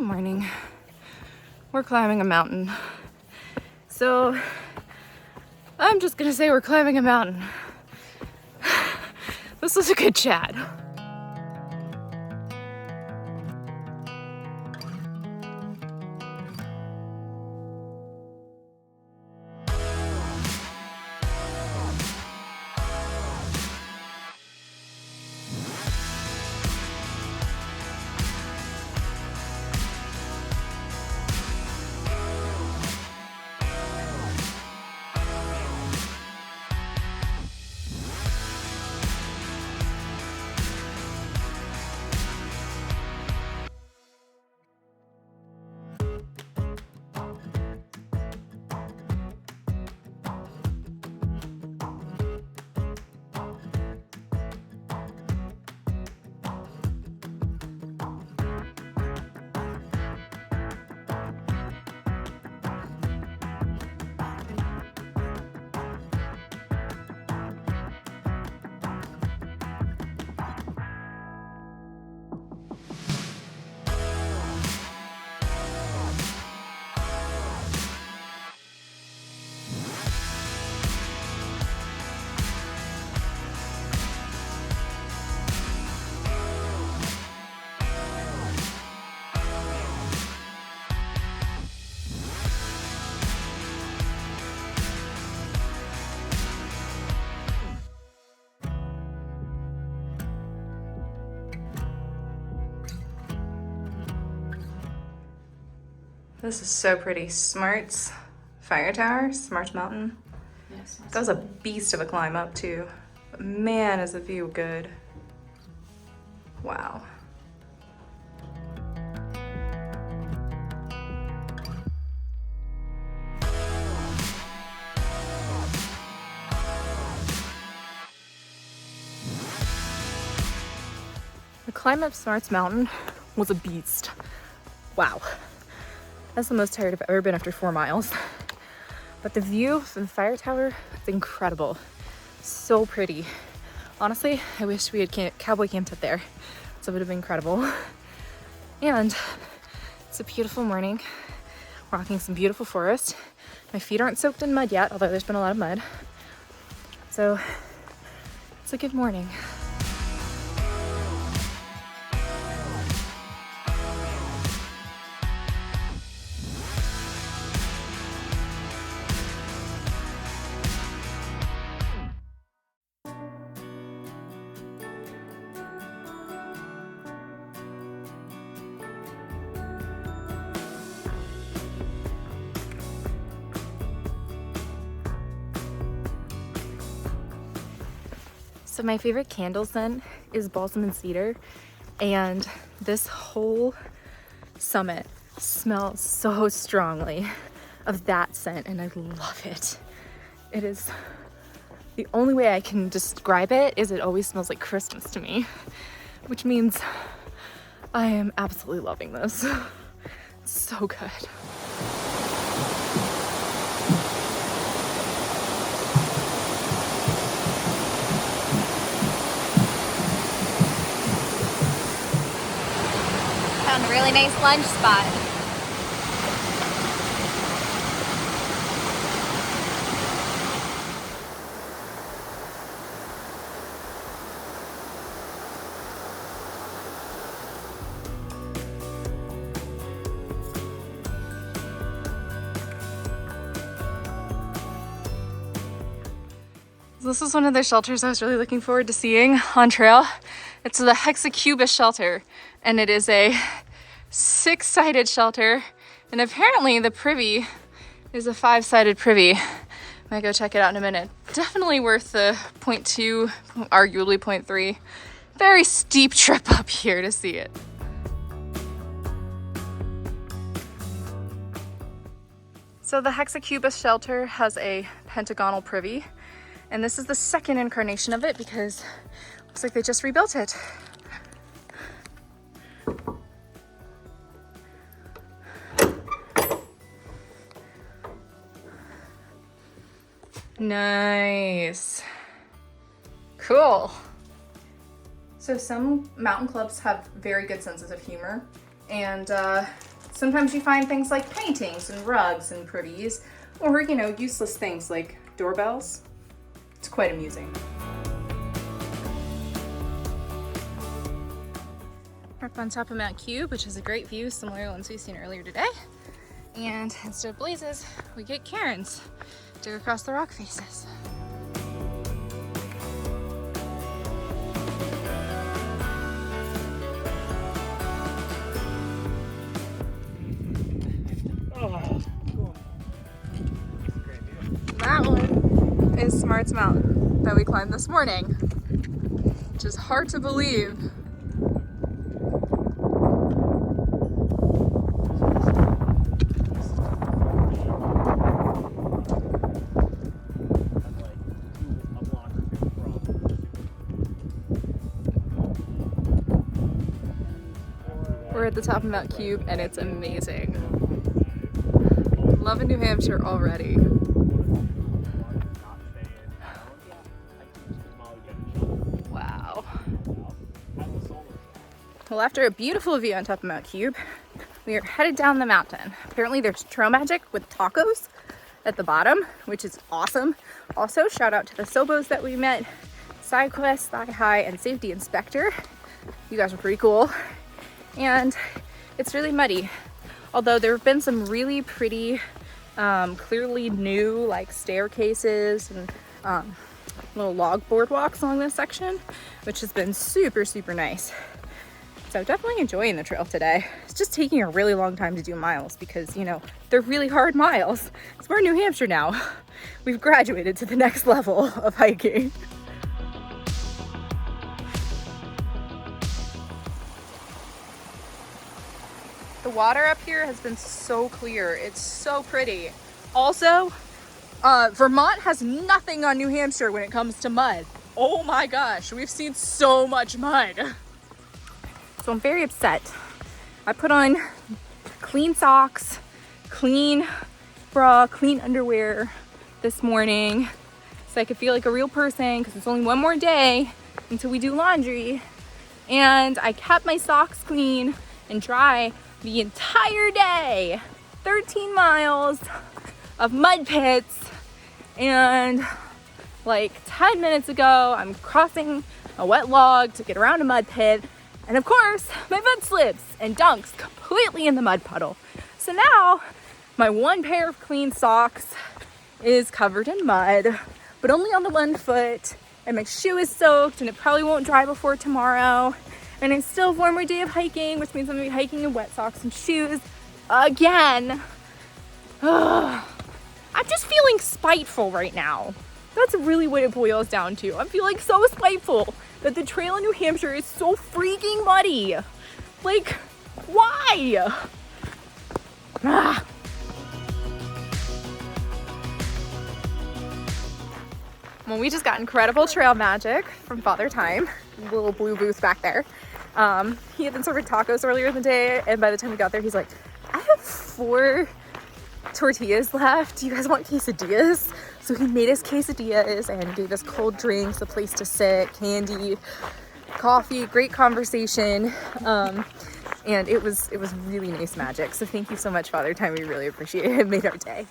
morning. We're climbing a mountain. So I'm just gonna say we're climbing a mountain. This was a good chat. This is so pretty. Smart's fire tower, Smart's mountain. Yes. That was a beast of a climb up too. But man, is the view good. Wow. The climb up Smart's mountain was a beast. Wow. That's the most tired I've ever been after 4 miles. But the view from the fire tower is incredible. So pretty. Honestly, I wish we had cowboy camped up there. So it would have been incredible. And it's a beautiful morning. Walking some beautiful forest. My feet aren't soaked in mud yet, although there's been a lot of mud. So it's a good morning. So my favorite candle scent is balsam and cedar, and this whole summit smells so strongly of that scent, and I love it. It is, the only way I can describe it is it always smells like Christmas to me, which means I am absolutely loving this. It's so good. Found a really nice lunch spot. This is one of the shelters I was really looking forward to seeing on trail. It's the Hexacubus shelter, and it is a 6-sided shelter, and apparently the privy is a 5-sided privy. Might go check it out in a minute. Definitely worth the 0.2, arguably 0.3. Very steep trip up here to see it. So the Hexacubus shelter has a pentagonal privy, and this is the second incarnation of it because it looks like they just rebuilt it. Nice. Cool. So some mountain clubs have very good senses of humor, and Sometimes you find things like paintings and rugs and pretties, or, you know, useless things like doorbells. It's quite amusing. We're up on top of Mount Cube, which is a great view, similar to the ones we've seen earlier today. And instead of blazes, we get cairns to go across the rock faces. That one is Smarts Mountain that we climbed this morning, which is hard to believe. We're at the top of Mount Cube and it's amazing. Loving New Hampshire already. Wow. Well, after a beautiful view on top of Mount Cube, we are headed down the mountain. Apparently there's trail magic with tacos at the bottom, which is awesome. Also, shout out to the Sobos that we met, SideQuest, Thigh High, and Safety Inspector. You guys are pretty cool. And it's really muddy. Although there have been some really pretty, clearly new like staircases and little log boardwalks along this section, which has been super, super nice. So definitely enjoying the trail today. It's just taking a really long time to do miles because, you know, they're really hard miles. Because we're in New Hampshire now. We've graduated to the next level of hiking. The water up here has been so clear. It's so pretty. Also, Vermont has nothing on New Hampshire when it comes to mud. Oh my gosh, we've seen so much mud. So I'm very upset. I put on clean socks, clean bra, clean underwear this morning so I could feel like a real person because it's only one more day until we do laundry. And I kept my socks clean and dry the entire day. 13 miles of mud pits, and like 10 minutes ago I'm crossing a wet log to get around a mud pit, and of course my foot slips and dunks completely in the mud puddle. So now my one pair of clean socks is covered in mud, but only on the one foot, and my shoe is soaked and it probably won't dry before tomorrow. And I still have one more day of hiking, which means I'm gonna be hiking in wet socks and shoes again. Ugh. I'm just feeling spiteful right now. That's really what it boils down to. I'm feeling so spiteful that the trail in New Hampshire is so freaking muddy. Like, why? Ah. Well, we just got incredible trail magic from Father Time, little blue booth back there. He had been serving tacos earlier in the day, and by the time we got there, he's like, I have 4 tortillas left. Do you guys want quesadillas? So he made us quesadillas and gave us cold drinks, a place to sit, candy, coffee, great conversation. And it was really nice magic. So thank you so much, Father Time. We really appreciate it. It made our day.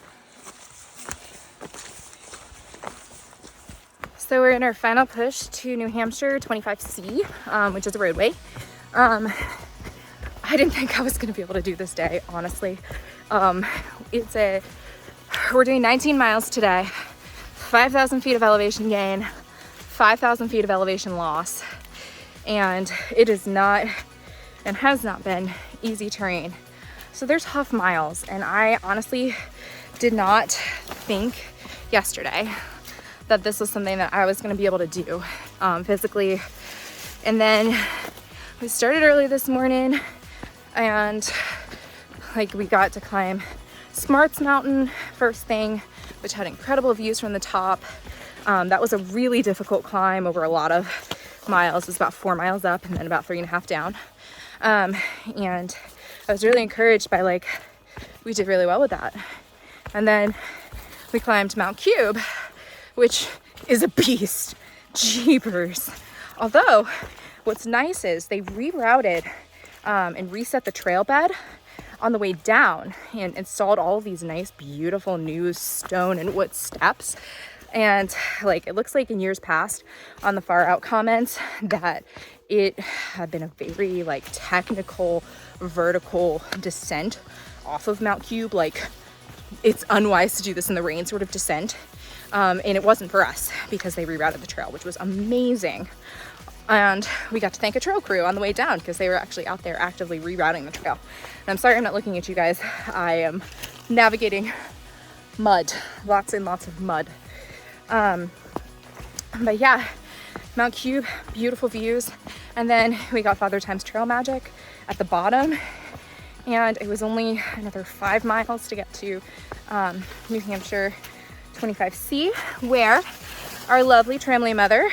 So we're in our final push to New Hampshire 25C, which is a roadway. I didn't think I was gonna be able to do this day, honestly. We're doing 19 miles today, 5,000 feet of elevation gain, 5,000 feet of elevation loss. And it is not, and has not been, easy terrain. So there's tough miles, and I honestly did not think yesterday that this was something that I was gonna be able to do physically. And then we started early this morning, and like we got to climb Smarts Mountain first thing, which had incredible views from the top. That was a really difficult climb over a lot of miles. It was about 4 miles up and then about 3.5 down. And I was really encouraged by, like, we did really well with that. And then we climbed Mount Cube, which is a beast. Jeepers. Although what's nice is they rerouted and reset the trail bed on the way down and installed all these nice, beautiful new stone and wood steps. And like, it looks like in years past on the far out comments that it had been a very like technical vertical descent off of Mount Cube. Like, it's unwise to do this in the rain sort of descent. And it wasn't for us because they rerouted the trail, which was amazing. And we got to thank a trail crew on the way down because they were actually out there actively rerouting the trail. And I'm sorry I'm not looking at you guys. I am navigating mud, lots and lots of mud. But yeah, Mount Cube, beautiful views. And then we got Father Time's Trail Magic at the bottom. And it was only another 5 miles to get to New Hampshire 25C, where our lovely tramway mother,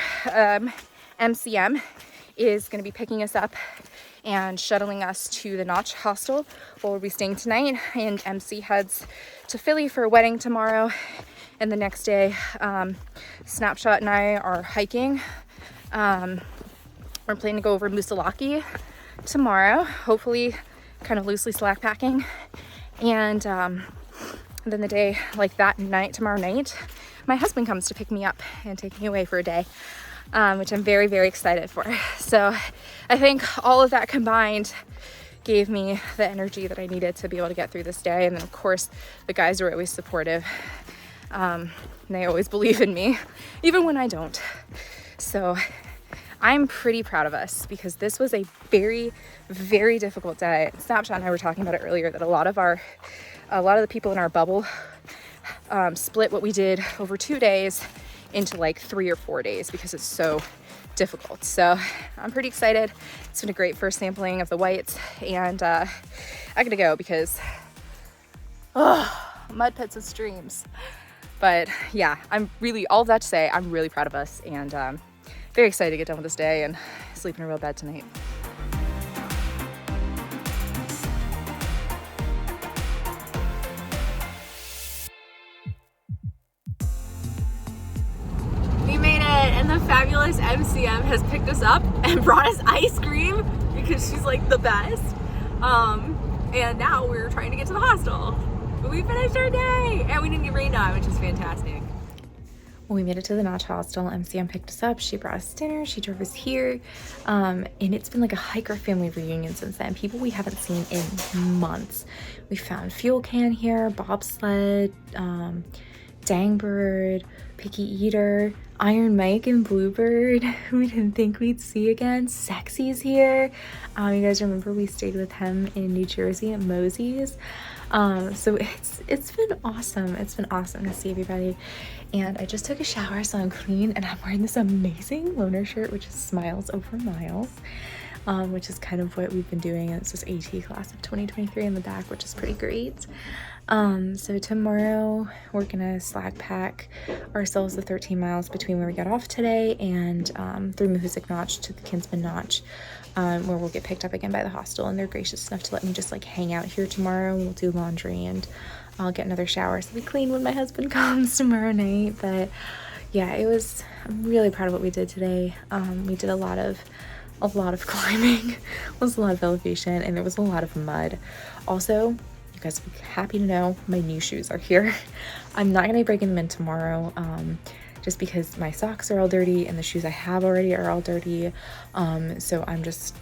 MCM, is going to be picking us up and shuttling us to the Notch Hostel where we'll be staying tonight. And MC heads to Philly for a wedding tomorrow. And the next day, Snapshot and I are hiking. We're planning to go over Musalaki tomorrow, hopefully kind of loosely slack packing. And then the day like that night, tomorrow night, my husband comes to pick me up and take me away for a day, which I'm very, very excited for. So I think all of that combined gave me the energy that I needed to be able to get through this day. And then of course, the guys are always supportive. And they always believe in me, even when I don't. So I'm pretty proud of us because this was a very, very difficult day. Snapshot and I were talking about it earlier that a lot of the people in our bubble split what we did over 2 days into like 3 or 4 days because it's so difficult. So I'm pretty excited. It's been a great first sampling of the whites, and I gotta go because mud pits and streams. But yeah, I'm really, all of that to say, I'm really proud of us and very excited to get done with this day and sleep in a real bed tonight. We made it, and the fabulous MCM has picked us up and brought us ice cream because she's like the best. And now we're trying to get to the hostel. But we finished our day and we didn't get rained on, which is fantastic. When we made it to the Notch Hostel, MCM picked us up. She brought us dinner. She drove us here. And it's been like a hiker family reunion since then. People we haven't seen in months. We found Fuel Can here, Bobsled, Dangbird, Picky Eater, Iron Mike and Bluebird, who we didn't think we'd see again. Sexy's here. You guys remember we stayed with him in New Jersey at Mosey's. So it's been awesome. It's been awesome to see everybody. And I just took a shower, so I'm clean, and I'm wearing this amazing loner shirt, which is Smiles Over Miles, which is kind of what we've been doing. And it's this AT class of 2023 in the back, which is pretty great. So tomorrow we're gonna slack pack ourselves the 13 miles between where we got off today and through Mahoosic Notch to the Kinsman Notch, where we'll get picked up again by the hostel, and they're gracious enough to let me just like hang out here tomorrow. We'll do laundry and I'll get another shower so we clean when my husband comes tomorrow night. But yeah, I'm really proud of what we did today. We did a lot of climbing. It was a lot of elevation, and there was a lot of mud. Also, you guys will be happy to know my new shoes are here. I'm not gonna be breaking them in tomorrow, just because my socks are all dirty and the shoes I have already are all dirty. So I'm just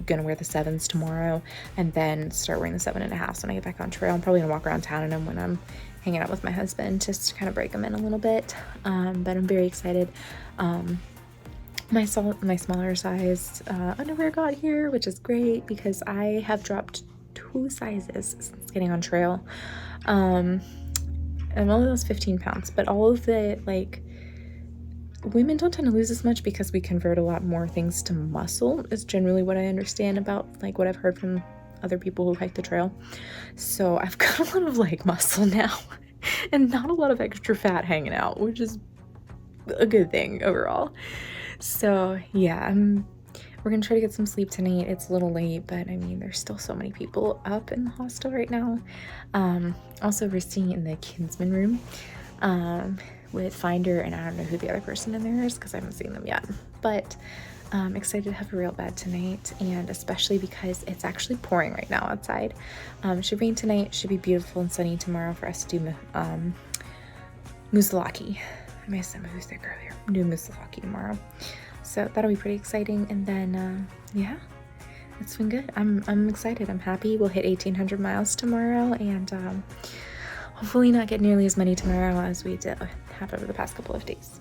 gonna wear the 7s tomorrow and then start wearing the 7.5s when I get back on trail. I'm probably gonna walk around town in them when I'm hanging out with my husband, just to kind of break them in a little bit. But I'm very excited. My smaller size underwear got here, which is great because I have dropped 2 sizes since getting on trail. And I've only lost 15 pounds, but all of the, like, women don't tend to lose as much because we convert a lot more things to muscle, is generally what I understand about, like, what I've heard from other people who hike the trail. So I've got a lot of, like, muscle now and not a lot of extra fat hanging out, which is a good thing overall. So yeah, we're gonna try to get some sleep tonight. It's a little late, but I mean, there's still so many people up in the hostel right now. Also, we're staying in the Kinsman room with Finder, and I don't know who the other person in there is because I haven't seen them yet. But Excited to have a real bed tonight, and especially because it's actually pouring right now outside. Should rain tonight, should be beautiful and sunny tomorrow for us to do musilaki. I may have said moose earlier. Do musilaki tomorrow, so that'll be pretty exciting. And then yeah, it's been good. I'm excited. I'm happy. We'll hit 1,800 miles tomorrow, and hopefully not get nearly as many tomorrow as we did have over the past couple of days.